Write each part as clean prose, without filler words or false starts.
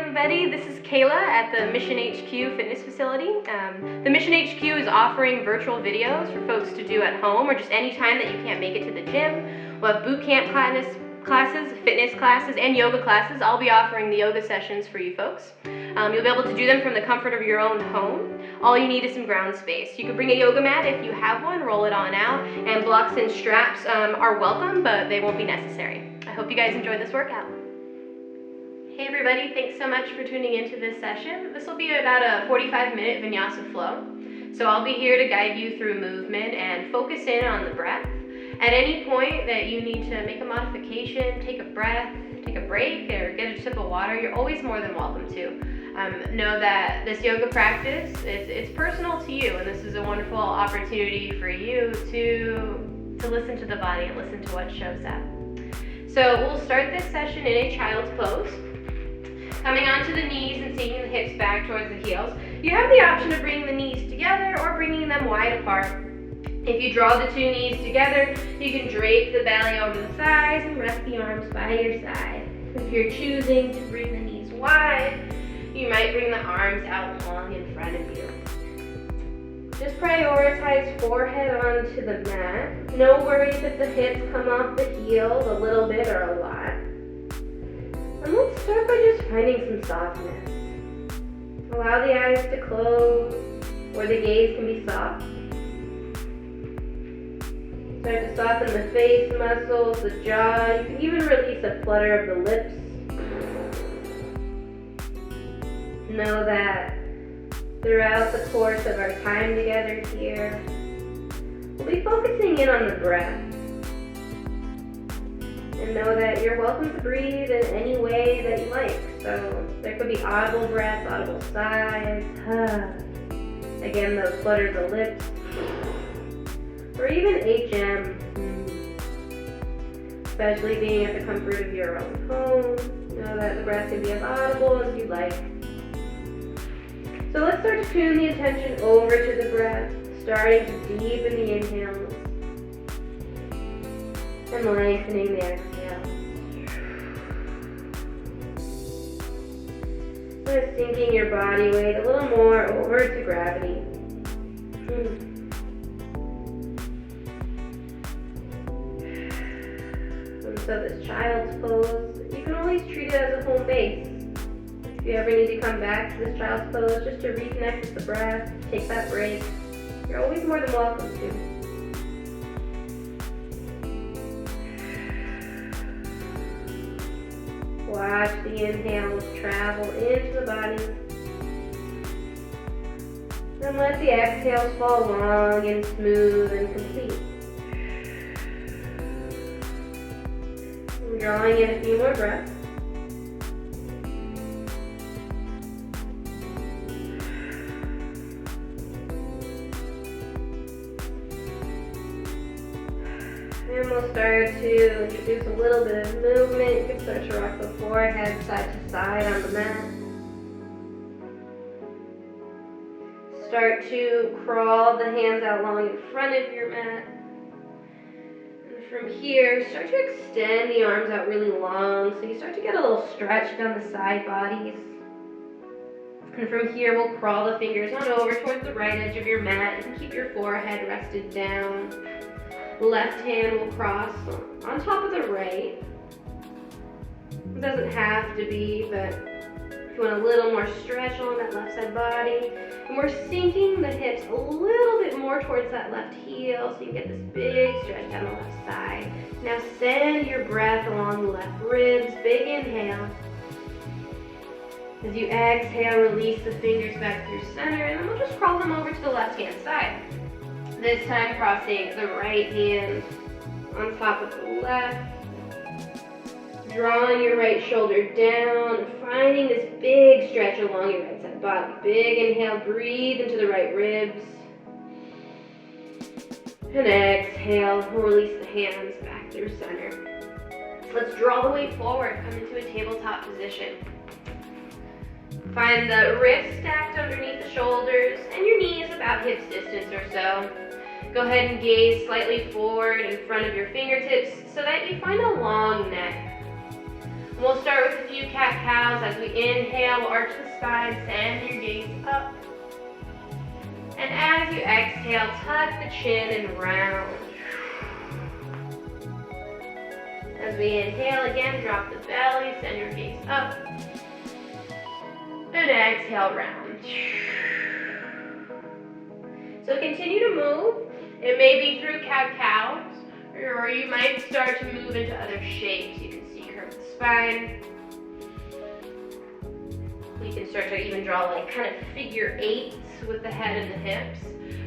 everybody. This is Kayla at the Mission HQ Fitness Facility. The Mission HQ is offering virtual videos for folks to do at home or just any time that you can't make it to the gym. We'll have boot camp classes, fitness classes, and yoga classes. I'll be offering the yoga sessions for you folks. You'll be able to do them from the comfort of your own home. All you need is some ground space. You can bring a yoga mat if you have one, roll it on out, and blocks and straps are welcome, but they won't be necessary. I hope you guys enjoy this workout. Hey everybody, thanks so much for tuning into this session. This will be about a 45-minute Vinyasa flow. So I'll be here to guide you through movement and focus in on the breath. At any point that you need to make a modification, take a breath, take a break, or get a sip of water, you're always more than welcome to. Know that this yoga practice, it's personal to you, and this is a wonderful opportunity for you to listen to the body and listen to what shows up. So we'll start this session in a child's pose. Coming onto the knees and sinking the hips back towards the heels. You have the option of bringing the knees together or bringing them wide apart. If you draw the two knees together, you can drape the belly over the thighs and rest the arms by your side. If you're choosing to bring the knees wide, you might bring the arms out long in front of you. Just prioritize forehead onto the mat. No worries if the hips come off the heels a little bit or a lot. And let's start by just finding some softness. Allow the eyes to close, or the gaze can be soft. Start to soften the face muscles, the jaw. You can even release a flutter of the lips. Know that throughout the course of our time together here, we'll be focusing in on the breath. And know that you're welcome to breathe in any way that you like. So there could be audible breaths, audible sighs, again, those flutters of lips, or even HM, especially being at the comfort of your own home. Know that the breath can be as audible as you like. So let's start to tune the attention over to the breath, starting to deepen the inhales and lengthening the exhale. Just sinking your body weight a little more over to gravity. And so this child's pose, you can always treat it as a home base. If you ever need to come back to this child's pose just to reconnect with the breath, take that break, you're always more than welcome to. Watch the inhales travel into the body. And let the exhales fall long and smooth and complete. Drawing in a few more breaths. And we'll start to introduce a little bit of movement. You can start to rock the forehead side to side on the mat. Start to crawl the hands out long in front of your mat. And from here, start to extend the arms out really long so you start to get a little stretch down the side bodies. And from here, we'll crawl the fingers on over towards the right edge of your mat. You can keep your forehead rested down. Left hand will cross on top of the right. It doesn't have to be, but if you want a little more stretch on that left side body. And we're sinking the hips a little bit more towards that left heel so you can get this big stretch down the left side. Now send your breath along the left ribs. Big inhale. As you exhale, release the fingers back through center, and then we'll just crawl them over to the left hand side. This time crossing the right hand on top of the left. Drawing your right shoulder down, finding this big stretch along your right side body. Big inhale, breathe into the right ribs. And exhale, release the hands back through center. Let's draw the weight forward, come into a tabletop position. Find the wrists stacked underneath the shoulders and your knees about hips distance or so. Go ahead and gaze slightly forward in front of your fingertips so that you find a long neck. We'll start with a few cat-cows. As we inhale, we'll arch the spine, send your gaze up. And as you exhale, tuck the chin and round. As we inhale again, drop the belly, send your gaze up. And exhale, round. So continue to move. It may be through cat-cows, or you might start to move into other shapes. You can see curve the spine. You can start to even draw like kind of figure eights with the head and the hips.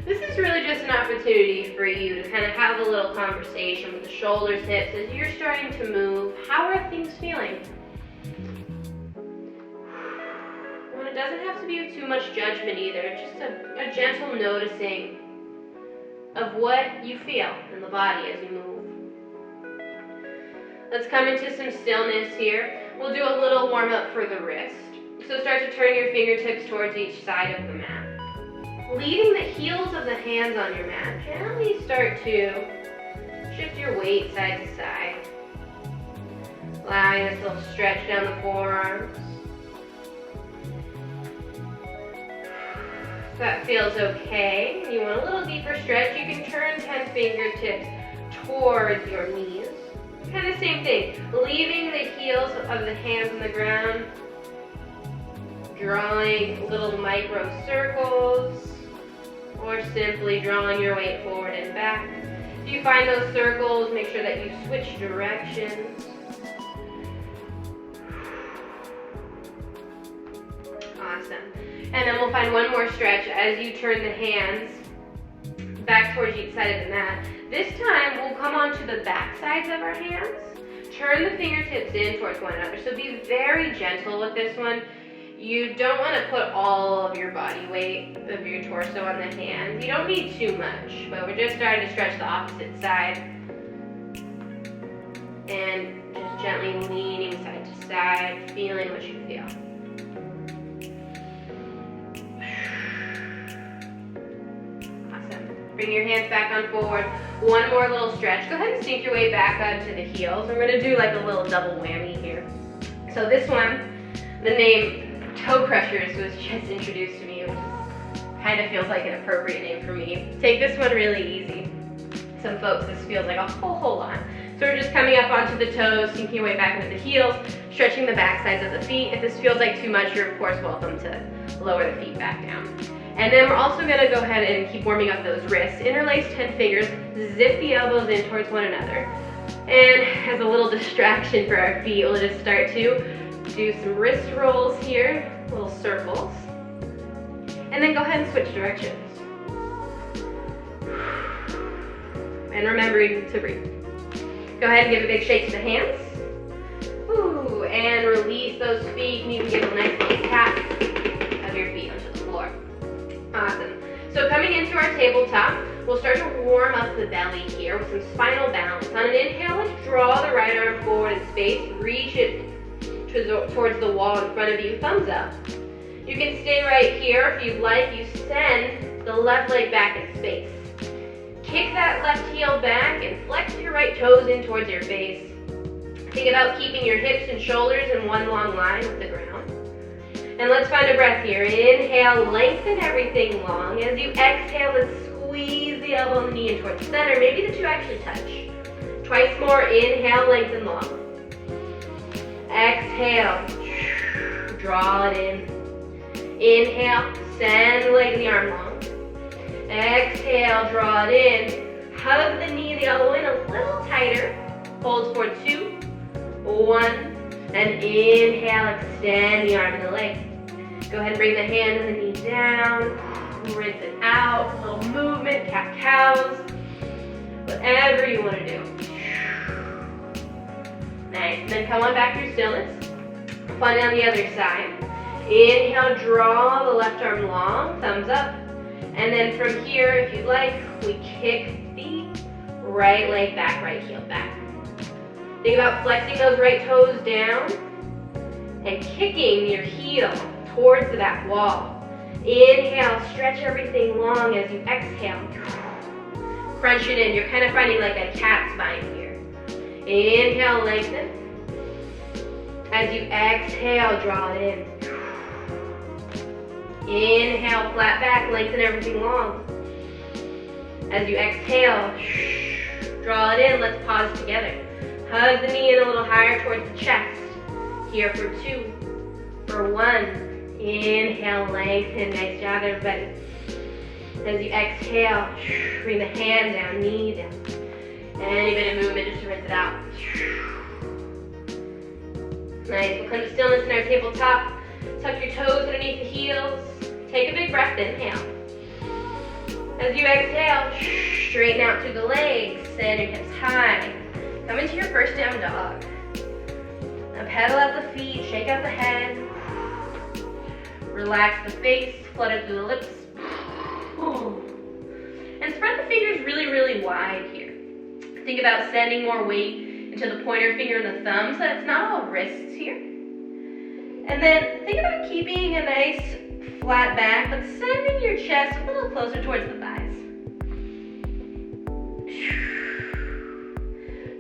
This is really just an opportunity for you to kind of have a little conversation with the shoulders, hips, as you're starting to move. How are things feeling? And it doesn't have to be too much judgment either, just a gentle noticing of what you feel in the body as you move. Let's come into some stillness here. We'll do a little warm up for the wrist. So start to turn your fingertips towards each side of the mat. Leaving the heels of the hands on your mat, gently start to shift your weight side to side. Allowing this little stretch down the forearms. If that feels okay, you want a little deeper stretch, you can turn 10 fingertips towards your knees. Kind of same thing, leaving the heels of the hands on the ground, drawing little micro circles, or simply drawing your weight forward and back. If you find those circles, make sure that you switch directions. Awesome. And then we'll find one more stretch as you turn the hands back towards each side of the mat. This time, we'll come onto the back sides of our hands. Turn the fingertips in towards one another. So be very gentle with this one. You don't want to put all of your body weight of your torso on the hands. You don't need too much, but we're just starting to stretch the opposite side. And just gently leaning side to side, feeling what you feel. Bring your hands back on forward. One more little stretch. Go ahead and sink your way back onto the heels. We're gonna do like a little double whammy here. So this one, the name Toe Crushers was just introduced to me, which kind of feels like an appropriate name for me. Take this one really easy. Some folks, this feels like a whole lot. So we're just coming up onto the toes, sinking your way back into the heels, stretching the back sides of the feet. If this feels like too much, you're of course welcome to lower the feet back down. And then we're also gonna go ahead and keep warming up those wrists. Interlace 10 fingers, zip the elbows in towards one another. And as a little distraction for our feet, we'll just start to do some wrist rolls here, little circles. And then go ahead and switch directions. And remembering to breathe. Go ahead and give a big shake to the hands. Ooh, and release those feet. You can give a nice little tap of your feet onto the floor. Awesome. So coming into our tabletop, we'll start to warm up the belly here with some spinal balance. On an inhale, let's draw the right arm forward in space. Reach it towards the wall in front of you. Thumbs up. You can stay right here. If you'd like, you send the left leg back in space. Kick that left heel back and flex your right toes in towards your base. Think about keeping your hips and shoulders in one long line with the ground. And let's find a breath here. Inhale, lengthen everything long. As you exhale, let's squeeze the elbow and knee in towards the center. Maybe the two actually touch. Twice more. Inhale, lengthen long. Exhale, draw it in. Inhale, send the leg and the arm long. Exhale, draw it in. Hug the knee and the elbow in a little tighter. Hold for 2, 1, and inhale, extend the arm and the leg. Go ahead and bring the hand and the knee down. Rinse it out. A little movement, cat-cows. Whatever you want to do. Nice. And then come on back through stillness. Find on the other side. Inhale, draw the left arm long, thumbs up. And then from here, if you'd like, we kick the right leg back, right heel back. Think about flexing those right toes down and kicking your heel towards the back wall. Inhale, stretch everything long as you exhale. Crunch it in. You're kind of finding like a cat spine here. Inhale, lengthen. As you exhale, draw it in. Inhale, flat back, lengthen everything long. As you exhale, draw it in. Let's pause together. Hug the knee in a little higher towards the chest. Here for 2, for 1. Inhale, lengthen. Nice job, everybody. As you exhale, bring the hand down, knee down. Any bit of movement just to rinse it out. Nice. We'll come to stillness in our tabletop. Tuck your toes underneath the heels. Take a big breath, inhale. As you exhale, straighten out through the legs. Send your hips high. Come into your first down dog. Now pedal out the feet, shake out the head. Relax the face, flutter through the lips. And spread the fingers really, really wide here. Think about sending more weight into the pointer finger and the thumb so that it's not all wrists here. And then think about keeping a nice flat back, but sending your chest a little closer towards the thighs.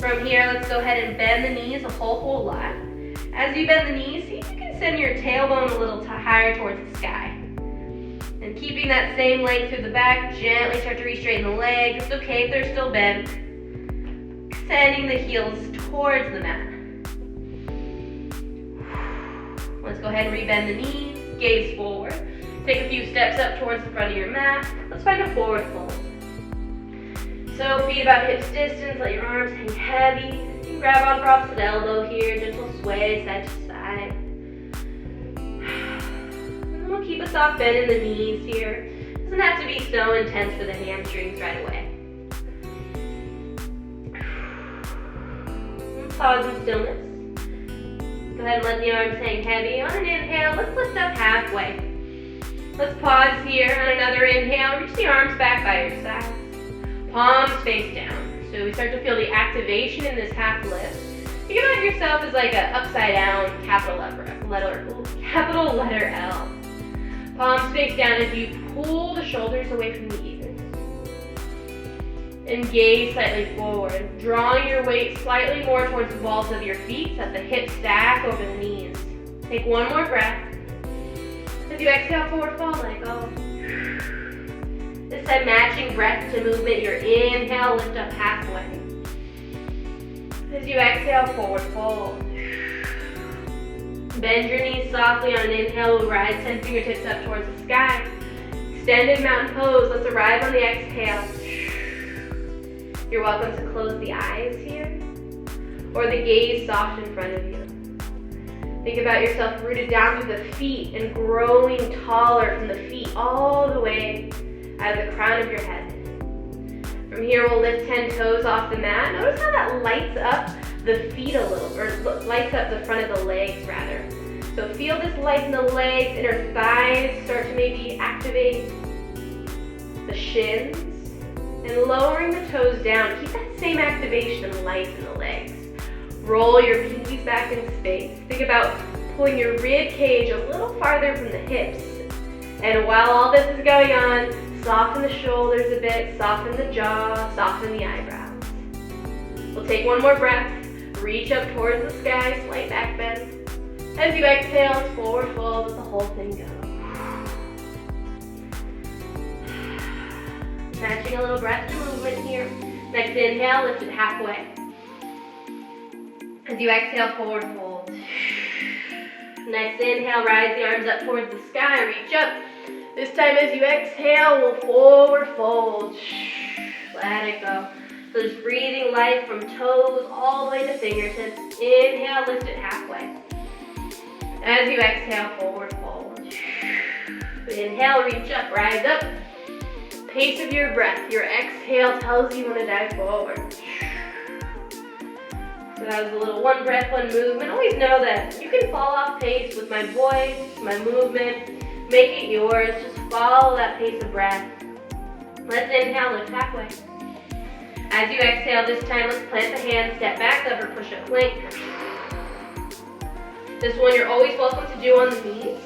From here, let's go ahead and bend the knees a whole lot. As you bend the knees, see if you can send your tailbone a little higher towards the sky. And keeping that same length through the back, gently start to re-straighten the legs. It's okay if they're still bent. Sending the heels towards the mat. Let's go ahead and re-bend the knees, gaze forward. Take a few steps up towards the front of your mat. Let's find a forward fold. So feet about hips distance, let your arms hang heavy. You can grab on for opposite elbow here, gentle sway side to side. And we'll keep a soft bend in the knees here. Doesn't have to be so intense for the hamstrings right away. Pause in stillness. Go ahead and let the arms hang heavy. On an inhale, let's lift up halfway. Let's pause here on another inhale. Reach the arms back by your sides. Palms face down. So we start to feel the activation in this half lift. Think about yourself as like an upside down capital letter L. Palms face down as you pull the shoulders away from the ears. And gaze slightly forward, drawing your weight slightly more towards the balls of your feet so that the hips stack over the knees. Take one more breath. As you exhale, forward fold, let go. This time matching breath to movement. Your inhale, lift up halfway. As you exhale, forward fold. Bend your knees softly on an inhale. We'll rise 10 fingertips up towards the sky. Extended mountain pose. Let's arrive on the exhale. You're welcome to close the eyes here, or the gaze soft in front of you. Think about yourself rooted down through the feet and growing taller from the feet all the way out of the crown of your head. From here, we'll lift 10 toes off the mat. Notice how that lights up the feet a little, or lights up the front of the legs rather. So feel this light in the legs, inner thighs start to maybe activate the shins. And lowering the toes down, keep that same activation and light in the legs. Roll your pinkies back in space. Think about pulling your rib cage a little farther from the hips. And while all this is going on, soften the shoulders a bit, soften the jaw, soften the eyebrows. We'll take one more breath. Reach up towards the sky, slight back bend. As you exhale, it's forward fold, let the whole thing go. Matching a little breath to movement here. Next inhale, lift it halfway. As you exhale, forward fold. Next inhale, rise the arms up towards the sky, reach up. This time as you exhale, we'll forward fold. Let it go. So just breathing life from toes all the way to fingertips. Inhale, lift it halfway. As you exhale, forward fold. Inhale, reach up, rise up. Pace of your breath. Your exhale tells you when to dive forward. So that was a little one breath, one movement. Always know that you can fall off pace with my voice, my movement. Make it yours. Just follow that pace of breath. Let's inhale, lift halfway. As you exhale this time, let's plant the hands, step back up or push up plank. This one you're always welcome to do on the knees.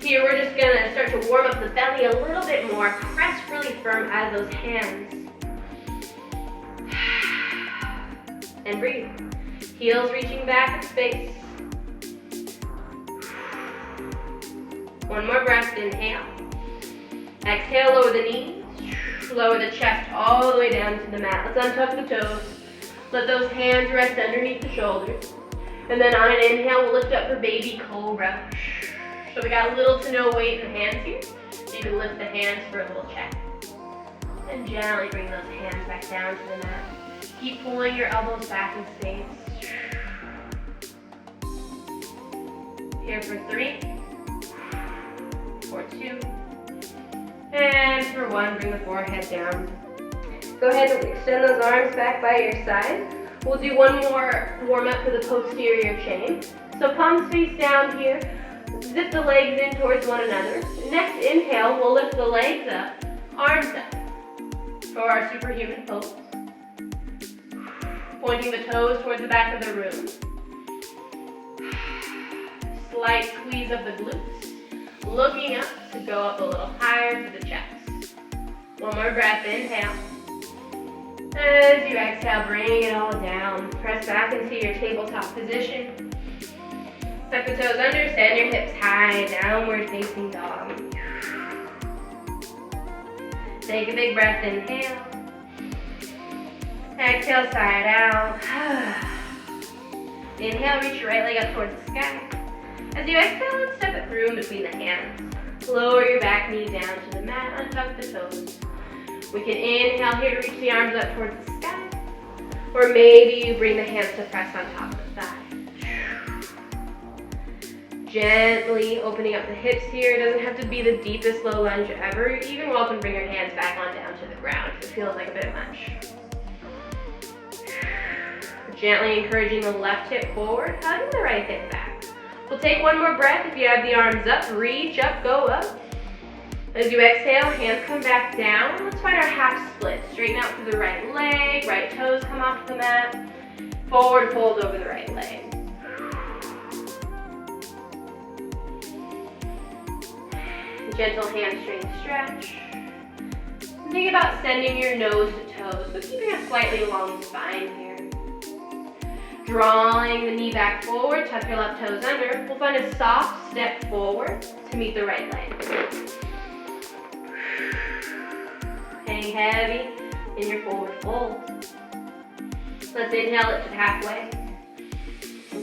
Here we're just gonna start to warm up the belly a little bit more. Press really firm out of those hands. And breathe. Heels reaching back in space. One more breath, inhale. Exhale, lower the knees. Lower the chest all the way down to the mat. Let's untuck the toes. Let those hands rest underneath the shoulders. And then on an inhale, we'll lift up for baby cobra. So we got little to no weight in the hands here. So you can lift the hands for a little check. And gently bring those hands back down to the mat. Keep pulling your elbows back in space. Here for 3, for 2, and for 1, bring the forehead down. Go ahead and extend those arms back by your side. We'll do one more warm up for the posterior chain. So palms face down here. Zip the legs in towards one another. Next inhale, we'll lift the legs up, arms up for our superhuman pose. Pointing the toes towards the back of the room. Slight squeeze of the glutes. Looking up to go up a little higher to the chest. One more breath, inhale. As you exhale, bring it all down. Press back into your tabletop position. Tuck the toes under, send your hips high, downward facing dog. Take a big breath, inhale. Exhale, side out. Inhale, reach your right leg up towards the sky. As you exhale, let's step it through in between the hands. Lower your back knee down to the mat, untuck the toes. We can inhale here to reach the arms up towards the sky. Or maybe you bring the hands to press on top of the thigh. Gently opening up the hips here. It doesn't have to be the deepest low lunge ever. You're even welcome to bring your hands back on down to the ground if it feels like a bit much. Gently encouraging the left hip forward, hugging the right hip back. We'll take one more breath. If you have the arms up, reach up, go up. As you exhale, hands come back down. Let's find our half split. Straighten out through the right leg, right toes come off the mat. Forward fold over the right leg. Gentle hamstring stretch. Think about sending your nose to toes, but keeping a slightly long spine here. Drawing the knee back forward, tuck your left toes under. We'll find a soft step forward to meet the right leg. Hang heavy in your forward fold. Let's inhale, lift it halfway.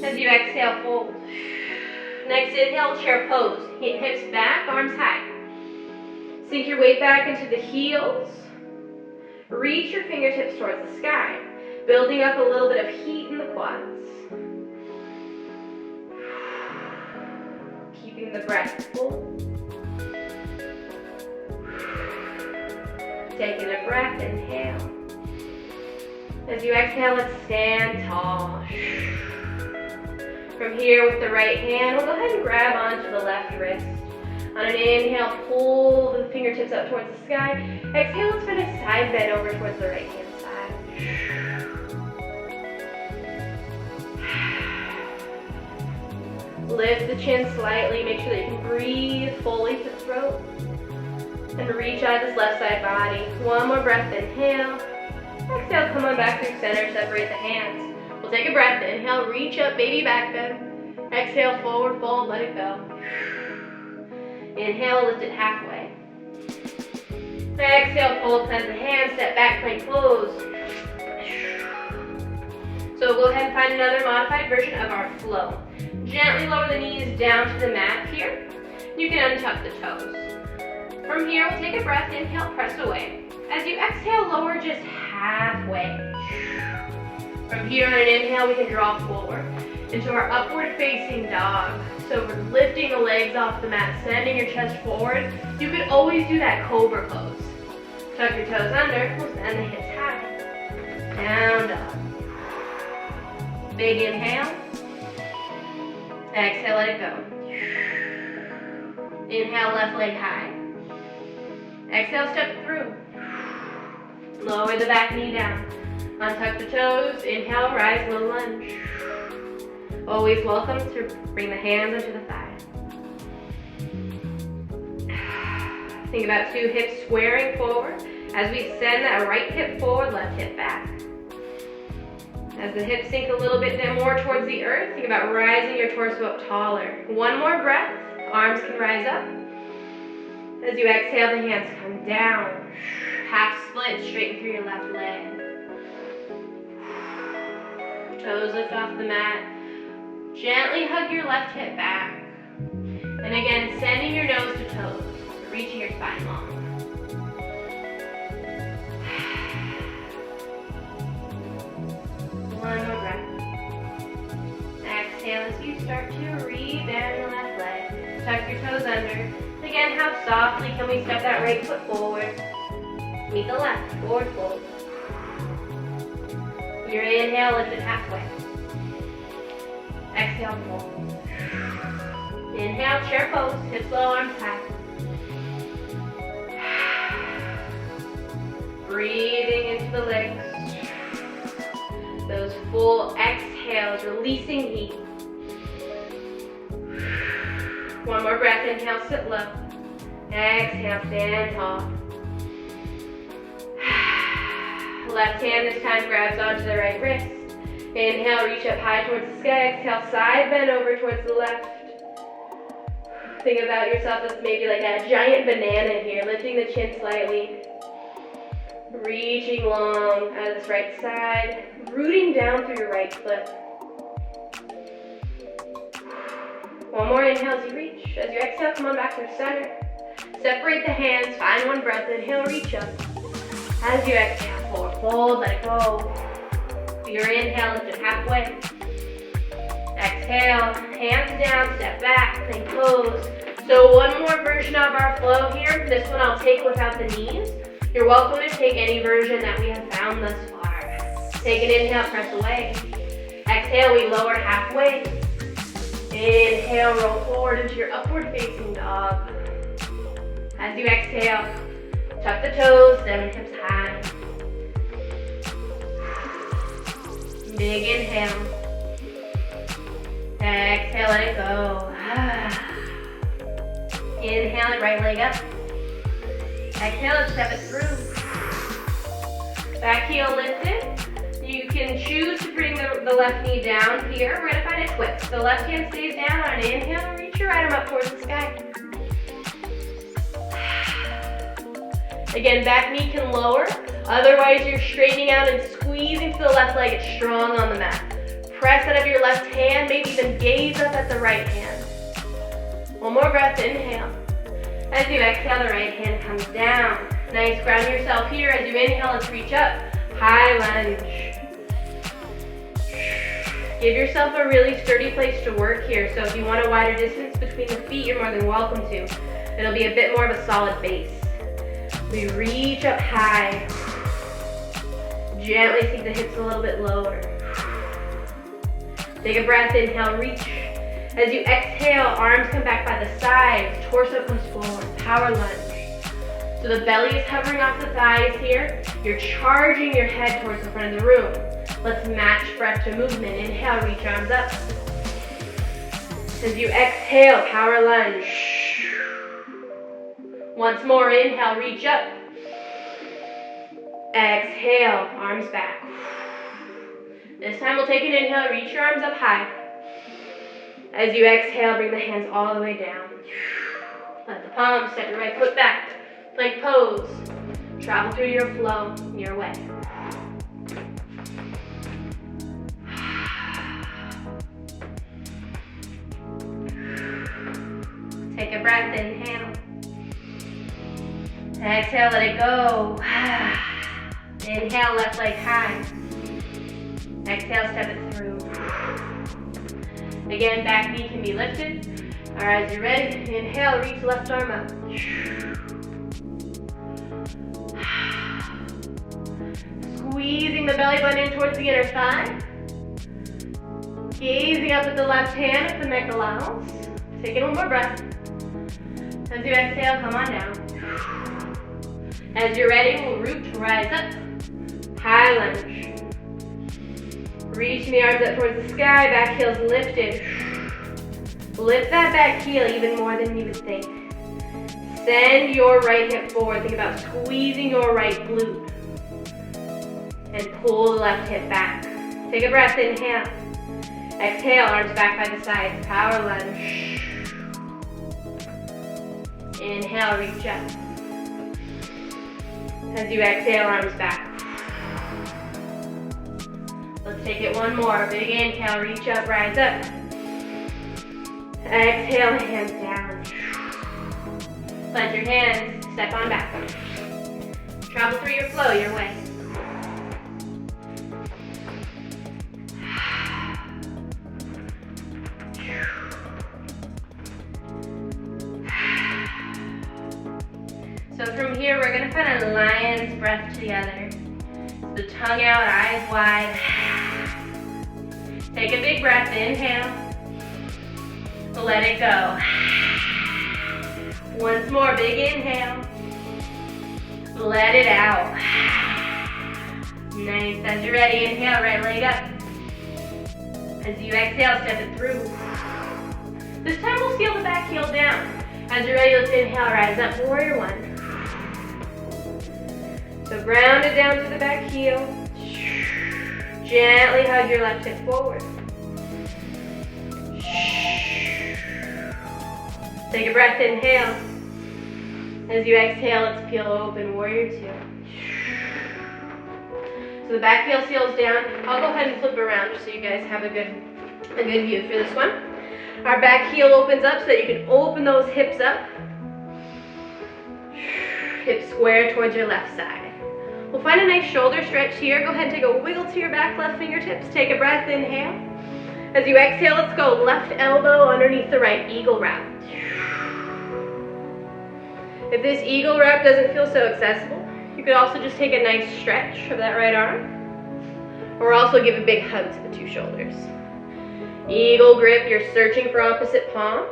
As you exhale, fold. Next inhale, chair pose. Hips back, arms high. Sink your weight back into the heels. Reach your fingertips towards the sky, building up a little bit of heat in the quads. Keeping the breath full. Taking a breath, inhale. As you exhale, let's stand tall. From here with the right hand, we'll go ahead and grab onto the left wrist. On an inhale, pull the fingertips up towards the sky. Exhale, let's find a side bend over towards the right hand side. Lift the chin slightly, make sure that you can breathe fully to the throat. And reach out this left side body. One more breath, inhale. Exhale, come on back through center, separate the hands. We'll take a breath, inhale, reach up, baby back bend. Exhale, forward fold, let it go. Inhale, lift it halfway. Exhale, fold, cleanse the hands, step back, plank pose. So go ahead and find another modified version of our flow. Gently lower the knees down to the mat here. You can untuck the toes. From here, we'll take a breath, inhale, press away. As you exhale, lower just halfway. From here on an inhale, we can draw forward into our upward facing dog. So we're lifting the legs off the mat, sending your chest forward. You could always do that cobra pose. Tuck your toes under, we'll send the hips high. Down dog. Big inhale. Exhale, let it go. Inhale, left leg high. Exhale, step through. Lower the back knee down. Untuck the toes. Inhale, rise, low lunge. Always welcome to bring the hands onto the thigh. Think about two hips squaring forward. As we send that right hip forward, left hip back. As the hips sink a little bit more towards the earth, think about rising your torso up taller. One more breath. Arms can rise up. As you exhale, the hands come down. Half split, straighten through your left leg. Toes lift off the mat. Gently hug your left hip back. And again, sending your nose to toes, reaching your spine long. One more breath. Exhale as you start to rebend the left leg. Tuck your toes under. Again, how softly can we step that right foot forward? Meet the left, forward fold. Your inhale, lift it halfway. Exhale, fold. Inhale, chair pose, hips low, arms high. Breathing into the legs. Those full exhales, releasing heat. One more breath, inhale, sit low. Exhale, stand tall. Left hand this time grabs onto the right wrist. Inhale, reach up high towards the sky. Exhale, side bend over towards the left. Think about yourself as maybe like a giant banana here, lifting the chin slightly. Reaching long out of this right side, rooting down through your right foot. One more inhale as you reach. As you exhale, come on back through center. Separate the hands, find one breath, inhale, reach up. As you exhale, forward fold, let it go. Your inhale, lift it halfway. Exhale, hands down, step back, plank pose. So one more version of our flow here. This one I'll take without the knees. You're welcome to take any version that we have found thus far. Take an inhale, press away. Exhale, we lower halfway. Inhale, roll forward into your upward facing dog. As you exhale, tuck the toes, stem hips high. Big inhale. Exhale, let it go. Inhale it, right leg up. Exhale, let's step it through. Back heel lifted. You can choose to bring the left knee down here. We're going to find a twist. The left hand stays down on an inhale. Reach your right arm up towards the sky. Again, back knee can lower. Otherwise, you're straightening out and squeezing to the left leg. It's strong on the mat. Press out of your left hand. Maybe even gaze up at the right hand. One more breath. Inhale. As you exhale, the right hand comes down. Nice, ground yourself here. As you inhale, let's reach up. High lunge. Give yourself a really sturdy place to work here. So if you want a wider distance between the feet, you're more than welcome to. It'll be a bit more of a solid base. We reach up high. Gently sink the hips a little bit lower. Take a breath, inhale, reach. As you exhale, arms come back by the sides, torso comes forward, power lunge. So the belly is hovering off the thighs here. You're charging your head towards the front of the room. Let's match breath to movement. Inhale, reach arms up. As you exhale, power lunge. Once more, inhale, reach up. Exhale, arms back. This time we'll take an inhale, reach your arms up high. As you exhale, bring the hands all the way down. Let the palms step your right foot back. Plank pose. Travel through your flow, your way. Take a breath, inhale. Exhale, let it go. Inhale, left leg high. Exhale, step it through. Again, back knee can be lifted. All right, as you're ready, inhale, reach left arm up. Squeezing the belly button in towards the inner thigh. Gazing up at the left hand if the neck allows. Taking one more breath. As you exhale, come on down. As you're ready, we'll root, rise up. High lunge. Reaching the arms up towards the sky, back heel's lifted. Lift that back heel even more than you would think. Send your right hip forward. Think about squeezing your right glute. And pull the left hip back. Take a breath, inhale. Exhale, arms back by the sides, power lunge. Inhale, reach up. As you exhale, arms back. Let's take it one more. Big inhale, reach up, rise up. Exhale, hands down. Plant your hands, step on back. Travel through your flow, your way. So from here, we're gonna find a lion's breath together. The tongue out, eyes wide. Take a big breath, inhale. Let it go. Once more, big inhale. Let it out. Nice, as you're ready, inhale, right leg up. As you exhale, step it through. This time we'll seal the back heel down. As you're ready, let's inhale, rise up, warrior one. So ground it down to the back heel. Gently hug your left hip forward. Take a breath, inhale. As you exhale, let's peel open, warrior two. So the back heel seals down. I'll go ahead and flip around just so you guys have a good view for this one. Our back heel opens up so that you can open those hips up. Hips square towards your left side. We'll find a nice shoulder stretch here. Go ahead and take a wiggle to your back left fingertips. Take a breath, inhale. As you exhale, let's go left elbow underneath the right, eagle wrap. If this eagle wrap doesn't feel so accessible, you could also just take a nice stretch of that right arm, or also give a big hug to the two shoulders. Eagle grip, you're searching for opposite palm.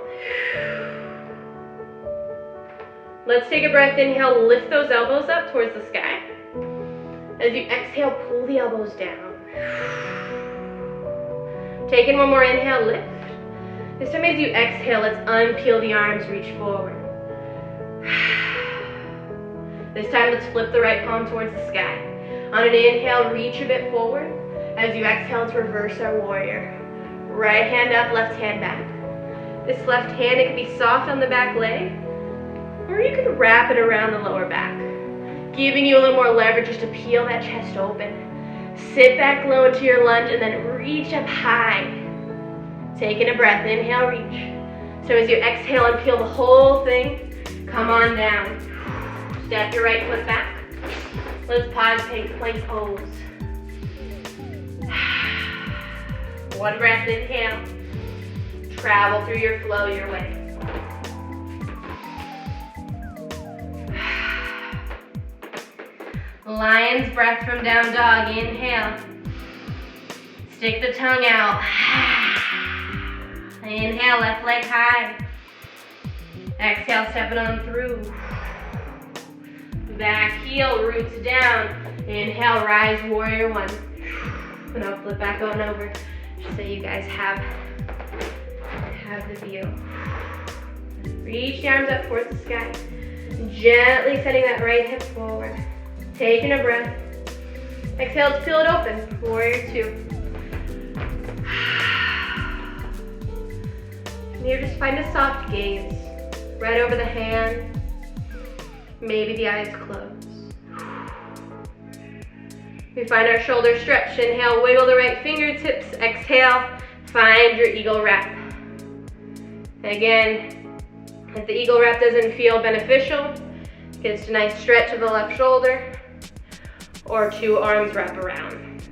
Let's take a breath, inhale, lift those elbows up towards the sky. As you exhale, pull the elbows down. Take in one more inhale, lift. This time as you exhale, let's unpeel the arms, reach forward. This time let's flip the right palm towards the sky. On an inhale, reach a bit forward. As you exhale, let's reverse our warrior. Right hand up, left hand back. This left hand, it can be soft on the back leg, or you can wrap it around the lower back, giving you a little more leverage just to peel that chest open. Sit back low into your lunge and then reach up high. Taking a breath, inhale, reach. So as you exhale and peel the whole thing, come on down. Step your right foot back. Let's pause, take plank pose. One breath, inhale. Travel through your flow, your way. Lion's breath from down dog, inhale. Stick the tongue out. Inhale, left leg high. Exhale, step it on through. Back heel, roots down. Inhale, rise, warrior one. And I'll flip back on over just so you guys have the view. Reach the arms up towards the sky. Gently setting that right hip forward. Taking a breath. Exhale, let's peel it open. Warrior two. From here, just find a soft gaze. Right over the hand. Maybe the eyes close. We find our shoulder stretch. Inhale, wiggle the right fingertips. Exhale, find your eagle wrap. Again, if the eagle wrap doesn't feel beneficial, get just a nice stretch of the left shoulder, or two arms wrap around.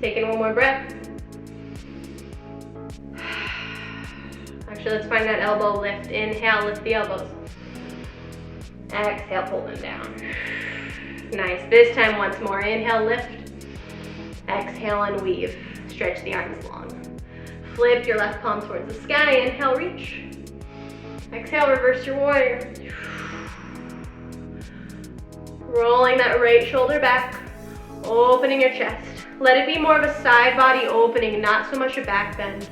Taking one more breath. Actually, let's find that elbow lift. Inhale, lift the elbows. Exhale, pull them down. Nice. This time, once more. Inhale, lift. Exhale and weave. Stretch the arms long. Flip your left palm towards the sky. Inhale, reach. Exhale, reverse your warrior. Rolling that right shoulder back. Opening your chest. Let it be more of a side body opening, not so much a back bend.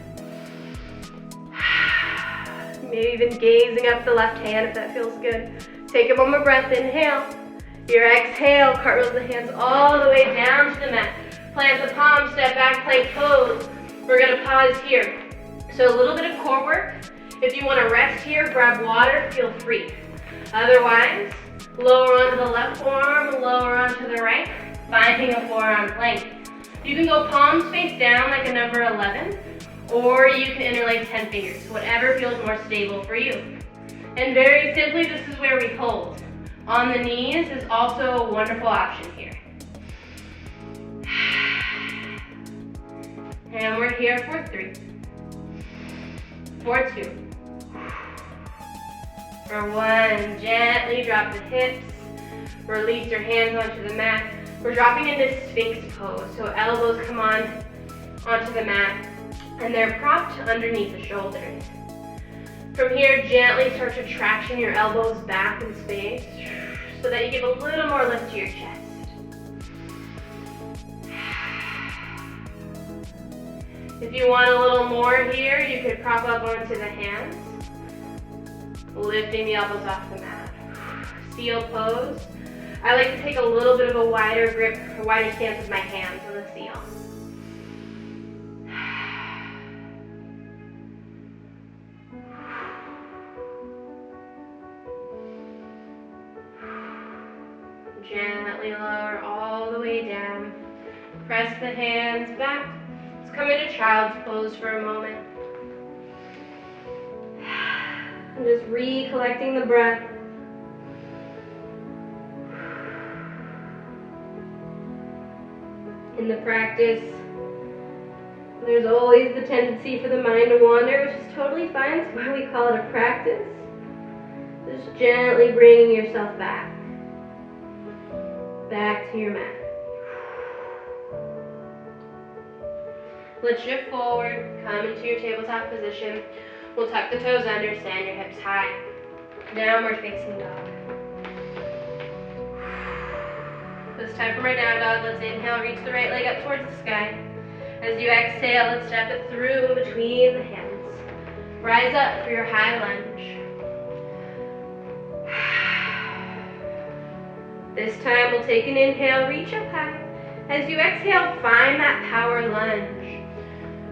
Maybe even gazing up the left hand if that feels good. Take a one more breath, inhale. Your exhale, cartwheels the hands all the way down to the mat. Plant the palms, step back, plank pose. pause here. So a little bit of core work. If you want to rest here, grab water, feel free. Otherwise, lower onto the left forearm, lower onto the right, finding a forearm plank. You can go palms face down like a number 11, or you can interlace 10 fingers, whatever feels more stable for you. And very simply, this is where we hold. On the knees is also a wonderful option here. And we're here for 3, for 2, for 1. Gently drop the hips, release your hands onto the mat. We're dropping into Sphinx pose, so elbows come onto the mat, and they're propped underneath the shoulders. From here, gently start to traction your elbows back in space, so that you give a little more lift to your chest. If you want a little more here, you could prop up onto the hands, lifting the elbows off the mat. Seal pose. I like to take a little bit of a wider grip, a wider stance with my hands on the seal. Gently lower all the way down. Press the hands back. Let's come into child's pose for a moment. And just recollecting the breath. In the practice, there's always the tendency for the mind to wander, which is totally fine. That's why we call it a practice. Just gently bringing yourself back to your mat. Let's shift forward, come into your tabletop position. We'll tuck the toes under, stand your hips high. Downward facing dog. This time from our down dog, let's inhale, reach the right leg up towards the sky. As you exhale, let's step it through between the hands. Rise up for your high lunge. This time we'll take an inhale, reach up high. As you exhale, find that power lunge.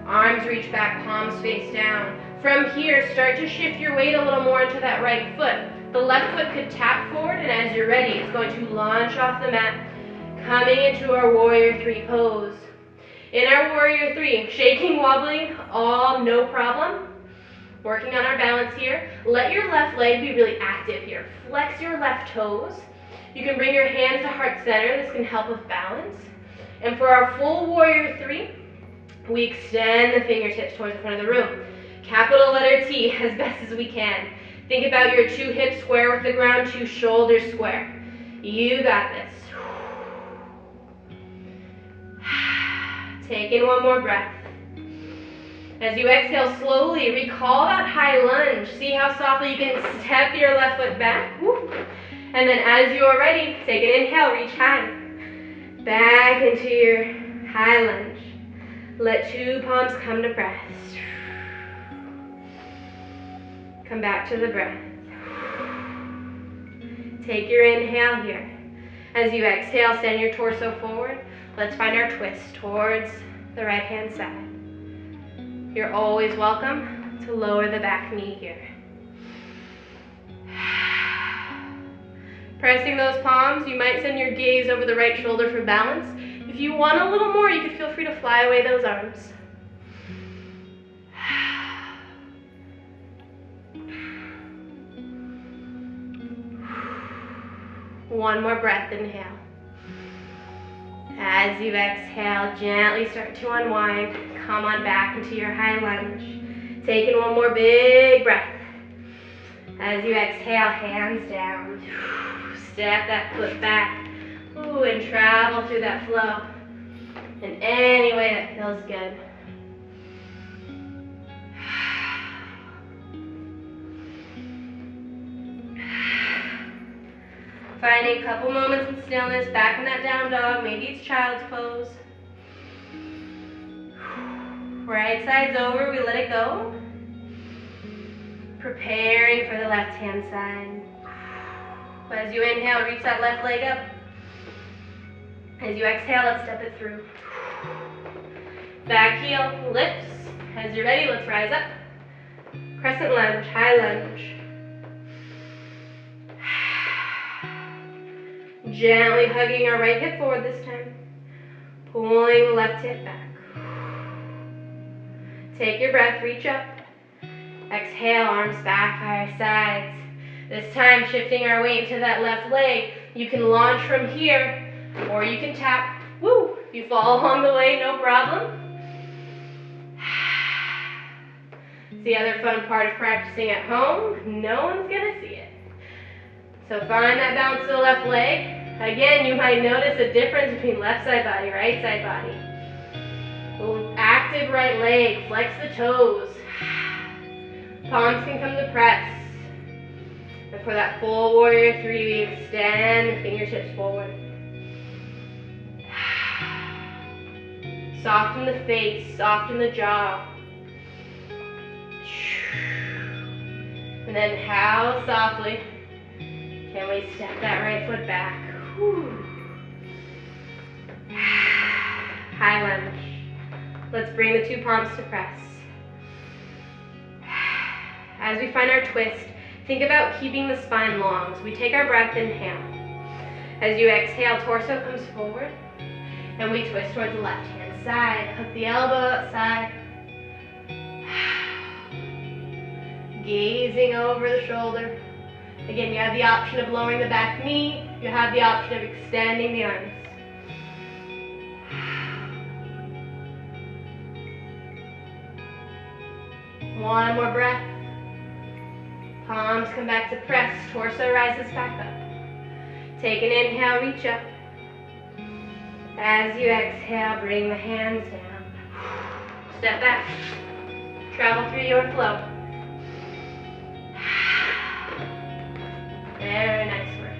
Arms reach back, palms face down. From here, start to shift your weight a little more into that right foot. The left foot could tap forward, and as you're ready, it's going to launch off the mat, coming into our Warrior 3 pose. In our Warrior 3, shaking, wobbling, all no problem. Working on our balance here. Let your left leg be really active here. Flex your left toes. You can bring your hands to heart center. This can help with balance. And for our full Warrior 3, we extend the fingertips towards the front of the room. Capital letter T as best as we can. Think about your 2 hips square with the ground, 2 shoulders square. You got this. Take in one more breath. As you exhale slowly, recall that high lunge. See how softly you can step your left foot back. And then as you are ready, take an inhale, reach high. Back into your high lunge. Let 2 palms come to press. Come back to the breath. Take your inhale here. As you exhale, send your torso forward. Let's find our twist towards the right hand side. You're always welcome to lower the back knee here. Pressing those palms, you might send your gaze over the right shoulder for balance. If you want a little more, you can feel free to fly away those arms. One more breath, inhale. As you exhale, gently start to unwind. Come on back into your high lunge. Taking one more big breath. As you exhale, hands down. Step that foot back. Ooh, and travel through that flow in any way that feels good. Finding a couple moments in stillness, back in that down dog, maybe it's child's pose. Right side's over, we let it go. Preparing for the left hand side. As you inhale, reach that left leg up. As you exhale, let's step it through. Back heel lifts As you're ready, let's rise up. Crescent lunge, high lunge. Gently hugging our right hip forward this time. Pulling the left hip back. Take your breath, reach up. Exhale, arms back by our sides. This time, shifting our weight into that left leg. You can launch from here, or you can tap. Woo! If you fall along the way, no problem. It's the other fun part of practicing at home. No one's gonna see it. So find that bounce to the left leg. Again, you might notice a difference between left side body, right side body. Active right leg, flex the toes. Palms can come to press. And for that full warrior 3, we extend the fingertips forward. Soften the face, soften the jaw. And then how softly can we step that right foot back? Whew. High lunge. Let's bring the 2 palms to press. As we find our twist, think about keeping the spine long. So we take our breath, inhale. As you exhale, torso comes forward. And we twist towards the left-hand side. Hook the elbow outside. Gazing over the shoulder. Again, you have the option of lowering the back knee. You have the option of extending the arms. One more breath. Palms come back to press. Torso rises back up. Take an inhale, reach up. As you exhale, bring the hands down. Step back. Travel through your flow. Very nice work.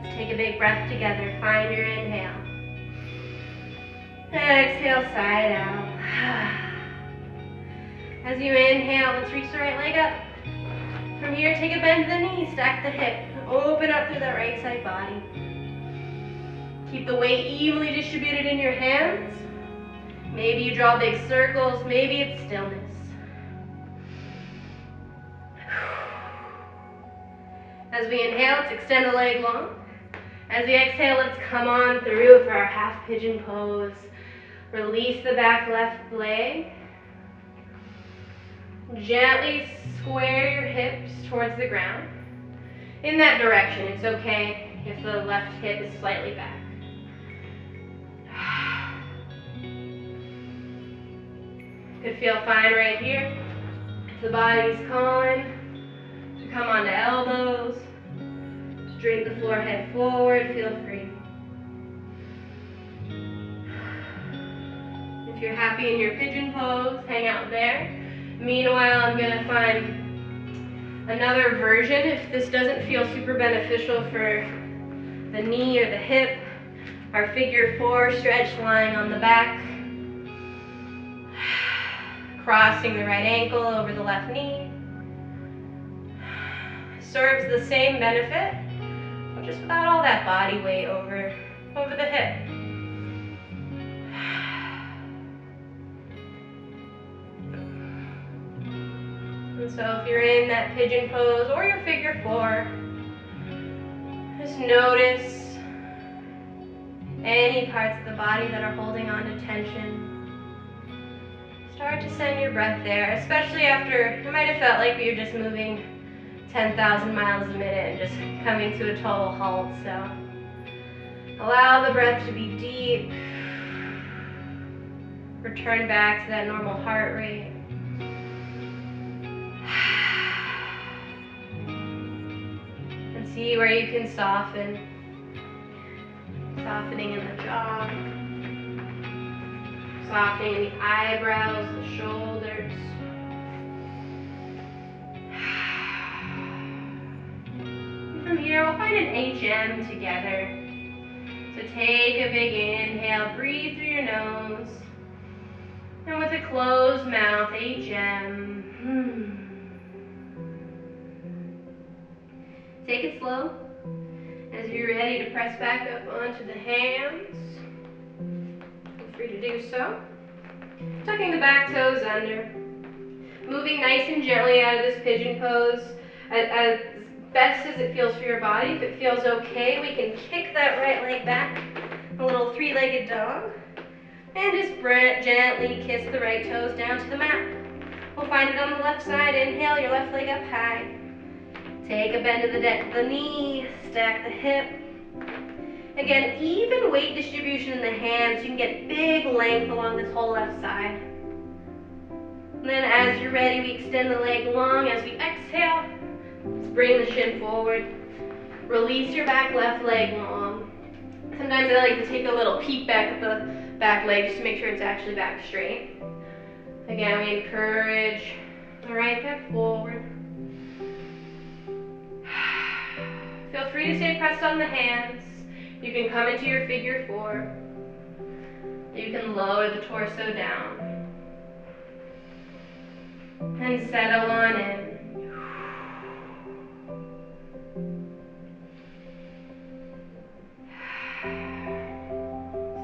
Let's take a big breath together. Find your inhale. Exhale, side out. As you inhale, let's reach the right leg up. From here, take a bend to the knee, stack the hip. Open up through that right side body. Keep the weight evenly distributed in your hands. Maybe you draw big circles, maybe it's stillness. As we inhale, let's extend the leg long. As we exhale, let's come on through for our half pigeon pose. Release the back left leg. Gently square your hips towards the ground. In that direction, it's okay if the left hip is slightly back. Could feel fine right here. If the body's calling, to come onto elbows. Straighten the forehead forward, feel free. If you're happy in your pigeon pose, hang out there. Meanwhile, I'm gonna find another version if this doesn't feel super beneficial for the knee or the hip. Our figure 4 stretch lying on the back. Crossing the right ankle over the left knee. Serves the same benefit, but just without all that body weight over the hip. And so if you're in that pigeon pose or your figure 4, just notice any parts of the body that are holding on to tension. Start to send your breath there, especially after you might have felt like we were just moving 10,000 miles a minute and just coming to a total halt. So allow the breath to be deep. Return back to that normal heart rate. And see where you can soften. Softening in the jaw. Softening in the eyebrows, the shoulders. And from here, we'll find an HM together. So take a big inhale, breathe through your nose. And with a closed mouth, HM. Take it slow. As you're ready to press back up onto the hands, feel free to do so. Tucking the back toes under. Moving nice and gently out of this pigeon pose as best as it feels for your body. If it feels okay, we can kick that right leg back, a little three-legged dog, and just gently kiss the right toes down to the mat. We'll find it on the left side. Inhale, your left leg up high. Take a bend of the knee, stack the hip. Again, even weight distribution in the hands, so you can get big length along this whole left side. And then as you're ready, we extend the leg long. As we exhale, let's bring the shin forward. Release your back left leg long. Sometimes I like to take a little peek back at the back leg just to make sure it's actually back straight. Again, we encourage the right back forward. Feel free to stay pressed on the hands. You can come into your figure four. You can lower the torso down. And settle on in.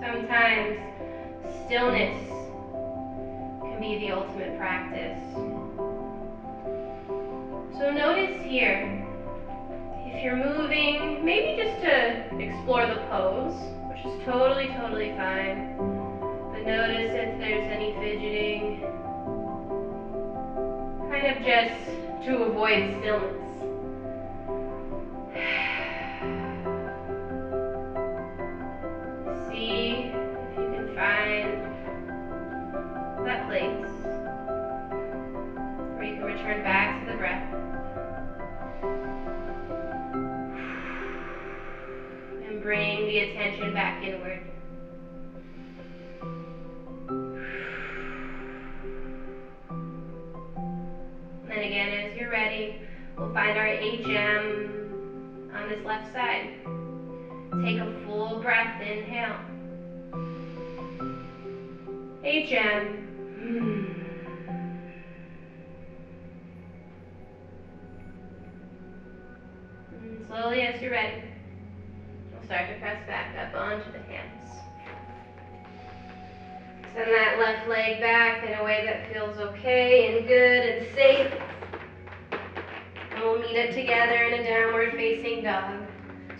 Sometimes stillness can be the ultimate practice. So notice here, if you're moving, maybe just to explore the pose, which is totally fine. But notice if there's any fidgeting, kind of just to avoid stillness. See if you can find that place where you can return back to the breath. And bring the attention back inward. And again, as you're ready, we'll find our HM on this left side. Take a full breath, inhale. HM. And slowly as you're ready, we'll start to press back up onto the hands. Send that left leg back in a way that feels okay and good and safe. And we'll meet it together in a downward facing dog.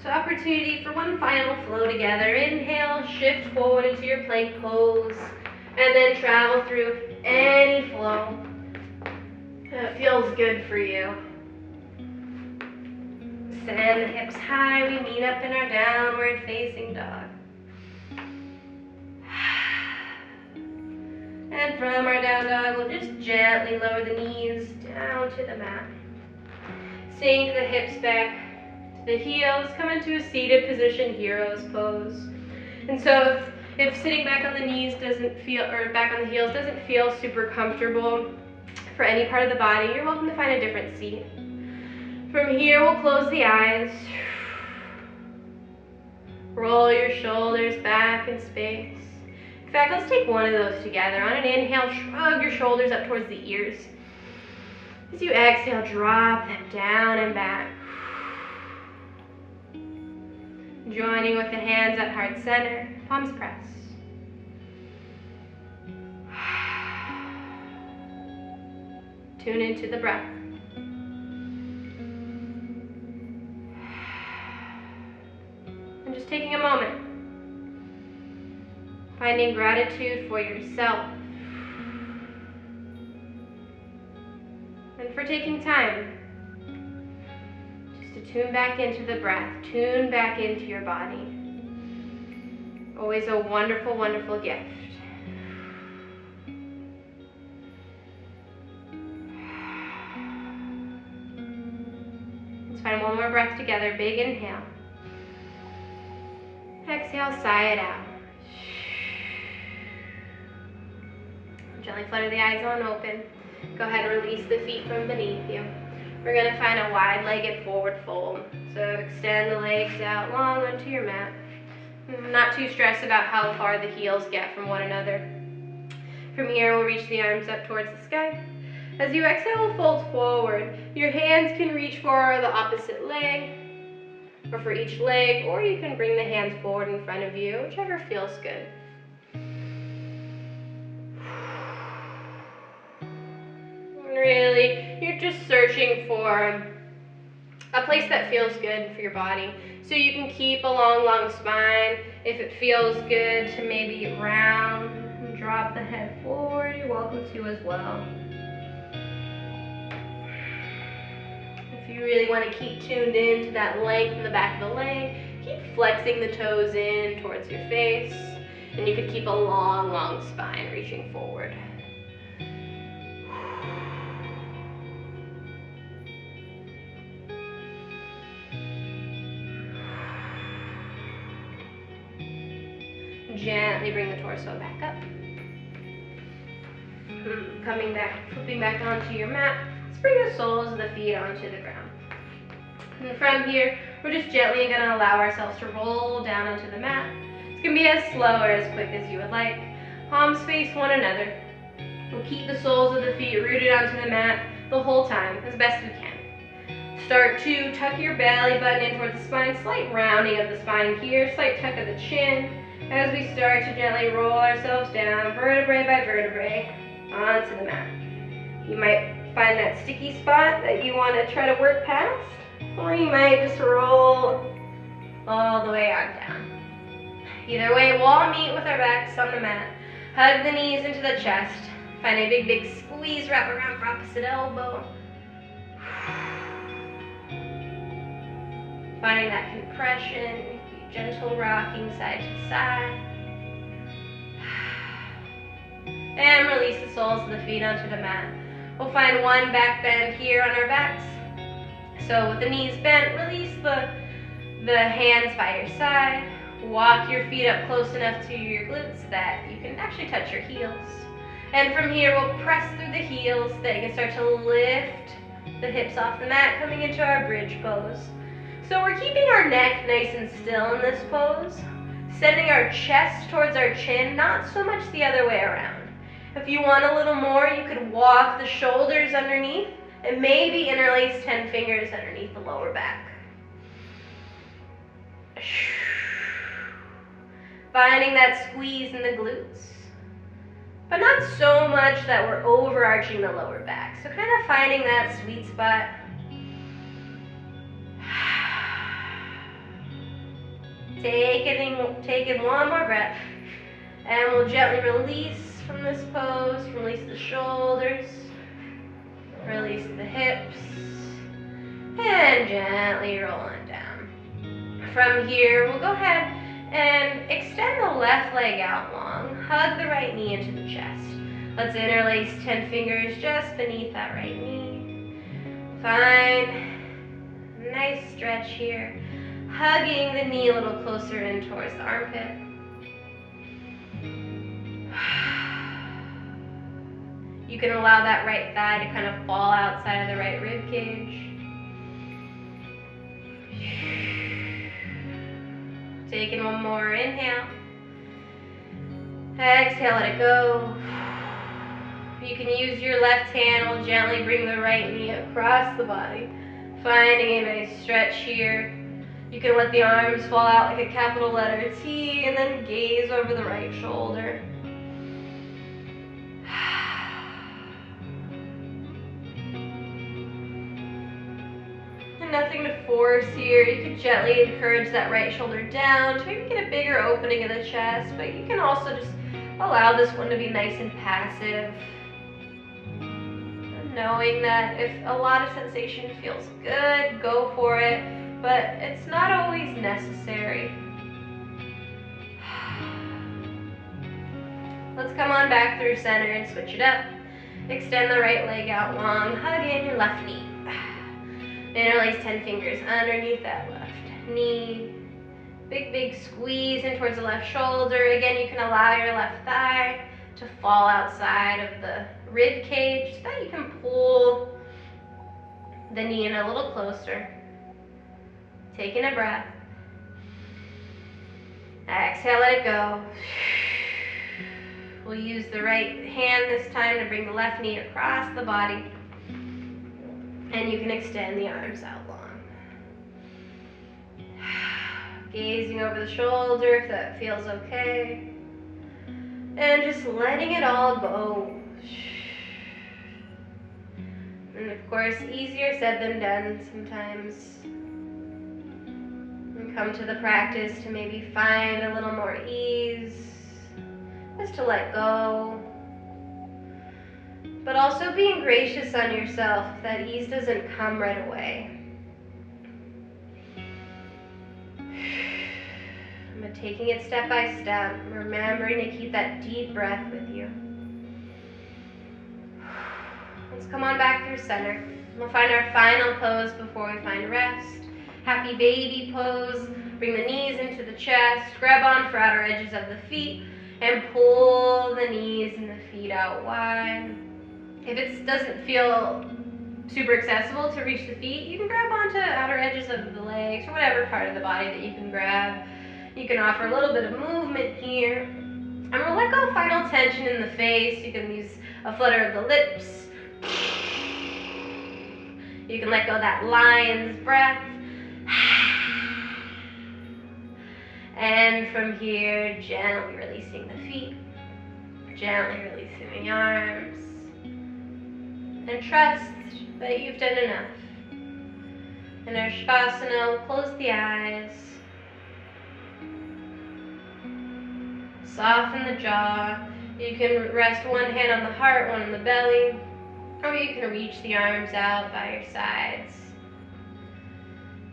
So opportunity for one final flow together. Inhale, shift forward into your plank pose, and then travel through any flow that feels good for you. Send the hips high, we meet up in our downward facing dog. And from our down dog, we'll just gently lower the knees down to the mat. Sink the hips back to the heels, come into a seated position, hero's pose. And so if sitting back on the knees doesn't feel, or back on the heels doesn't feel super comfortable for any part of the body, you're welcome to find a different seat. From here, we'll close the eyes. Roll your shoulders back in space. In fact, let's take one of those together. On an inhale, shrug your shoulders up towards the ears. As you exhale, drop them down and back. Joining with the hands at heart center, palms press. Tune into the breath. And just taking a moment, finding gratitude for yourself and for taking time just to tune back into the breath, tune back into your body. Always a wonderful, wonderful gift. Let's find one more breath together. Big inhale. Exhale, sigh it out. Gently flutter the eyes on open. Go ahead and release the feet from beneath you. We're going to find a wide-legged forward fold. So extend the legs out long onto your mat. Not too stressed about how far the heels get from one another. From here, we'll reach the arms up towards the sky. As you exhale, we'll fold forward. Your hands can reach for the opposite leg. or for each leg, or you can bring the hands forward in front of you, whichever feels good. Really, you're just searching for a place that feels good for your body. So you can keep a long spine. If it feels good to maybe round and drop the head forward, you're welcome to as well. If you really want to keep tuned in to that length in the back of the leg, keep flexing the toes in towards your face. And you could keep a long spine reaching forward. Gently bring the torso back up. Coming back, flipping back onto your mat. Let's bring the soles of the feet onto the ground. And from here, we're just gently going to allow ourselves to roll down onto the mat. It's going to be as slow or as quick as you would like. Palms face one another. We'll keep the soles of the feet rooted onto the mat the whole time, as best we can. Start to tuck your belly button in towards the spine, slight rounding of the spine here, slight tuck of the chin, as we start to gently roll ourselves down, vertebrae by vertebrae, onto the mat. You might find that sticky spot that you want to try to work past, or you might just roll all the way on down. Either way, we'll all meet with our backs on the mat. Hug the knees into the chest. Find a big squeeze, wrap around for opposite elbow. Finding that compression. Gentle rocking side to side. And release the soles of the feet onto the mat. We'll find one back bend here on our backs. So with the knees bent, release the hands by your side. Walk your feet up close enough to your glutes that you can actually touch your heels. And from here, we'll press through the heels so that you can start to lift the hips off the mat, coming into our bridge pose. So we're keeping our neck nice and still in this pose, sending our chest towards our chin, not so much the other way around. If you want a little more, you could walk the shoulders underneath and maybe interlace 10 fingers underneath the lower back. Finding that squeeze in the glutes, but not so much that we're overarching the lower back. So kind of finding that sweet spot. Taking one more breath, and we'll gently release from this pose. Release the shoulders, release the hips, and gently roll on down. From here, we'll go ahead and extend the left leg out long. Hug the right knee into the chest. Let's interlace 10 fingers just beneath that right knee. Find a nice stretch here. Hugging the knee a little closer in towards the armpit. You can allow that right thigh to kind of fall outside of the right rib cage. Taking one more inhale. Exhale, let it go. You can use your left hand. We'll gently bring the right knee across the body. Finding a nice stretch here. You can let the arms fall out like a capital letter T and then gaze over the right shoulder. And nothing to force here. You can gently encourage that right shoulder down to maybe get a bigger opening of the chest, but you can also just allow this one to be nice and passive. And knowing that if a lot of sensation feels good, go for it. But it's not always necessary. Let's come on back through center and switch it up. Extend the right leg out long, hug in your left knee. Interlace 10 fingers underneath that left knee. Big squeeze in towards the left shoulder. Again, you can allow your left thigh to fall outside of the rib cage so that you can pull the knee in a little closer. Taking a breath. Exhale, let it go. We'll use the right hand this time to bring the left knee across the body. And you can extend the arms out long. Gazing over the shoulder if that feels okay. And just letting it all go. And of course, easier said than done sometimes. And come to the practice to maybe find a little more ease, just to let go. But also being gracious on yourself if that ease doesn't come right away. But taking it step by step, remembering to keep that deep breath with you. Let's come on back through center. We'll find our final pose before we find rest. Happy baby pose. Bring the knees into the chest. Grab on for outer edges of the feet and pull the knees and the feet out wide. If it doesn't feel super accessible to reach the feet, you can grab onto outer edges of the legs or whatever part of the body that you can grab. You can offer a little bit of movement here. And we'll let go of final tension in the face. You can use a flutter of the lips. You can let go of that lion's breath. And from here, gently releasing the feet. Gently releasing the arms. And trust that you've done enough. In our Shavasana, we'll close the eyes. Soften the jaw. You can rest one hand on the heart, one on the belly, or you can reach the arms out by your sides.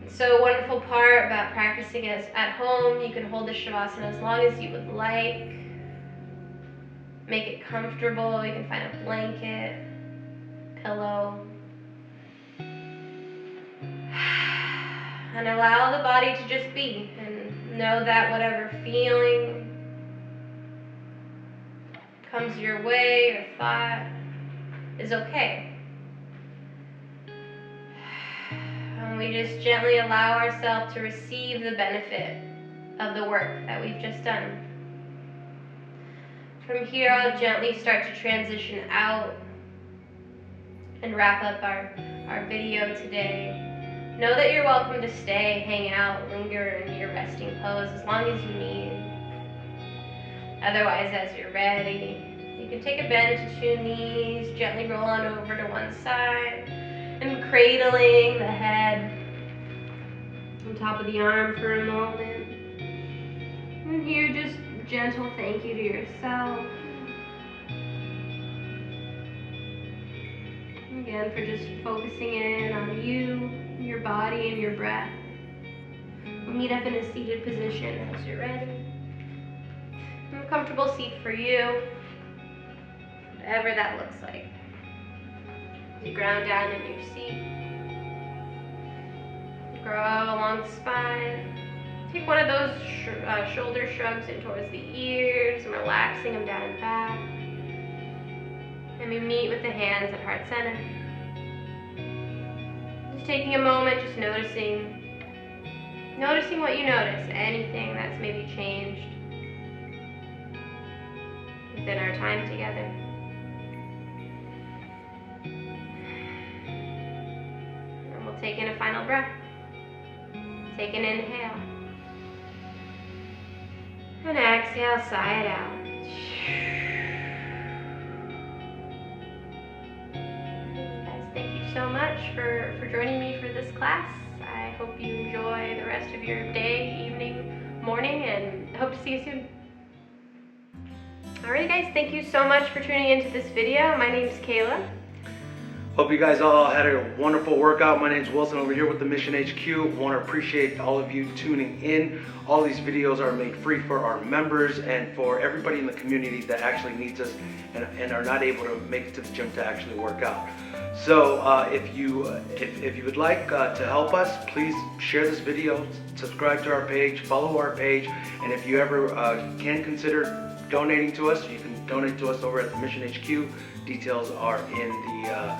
And so a wonderful part about practicing as at home, you can hold the Shavasana as long as you would like. Make it comfortable. You can find a blanket, pillow. And allow the body to just be, and know that whatever feeling comes your way or thought is okay. And we just gently allow ourselves to receive the benefit of the work that we've just done. From here, I'll gently start to transition out and wrap up our video today. Know that you're welcome to stay, hang out, linger in your resting pose as long as you need. Otherwise, as you're ready, you can take a bend to two knees, gently roll on over to one side, and cradling the head on top of the arm for a moment. And here, just gentle thank you to yourself. Again, for just focusing in on you, your body, and your breath. We'll meet up in a seated position as you're ready. A comfortable seat for you, whatever that looks like. You ground down in your seat. Grow along the spine. Take one of those shoulder shrugs in towards the ears and relaxing them down and back. And we meet with the hands at heart center. Just taking a moment, just noticing what you notice, anything that's maybe changed within our time together. And we'll take in a final breath. Take an inhale. And exhale, sigh it out. Guys, thank you so much for joining me for this class. I hope you enjoy the rest of your day, evening, morning, and hope to see you soon. Alright guys, thank you so much for tuning into this video. My name's Kayla. Hope you guys all had a wonderful workout. My name's Wilson over here with the Mission HQ. Want to appreciate all of you tuning in. All these videos are made free for our members and for everybody in the community that actually needs us and are not able to make it to the gym to actually work out. So if you would like to help us, please share this video, subscribe to our page, follow our page, and if you ever can consider donating to us, you can donate to us over at the Mission HQ. Details are in the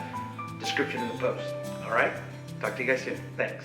description in the post. All right? Talk to you guys soon. Thanks.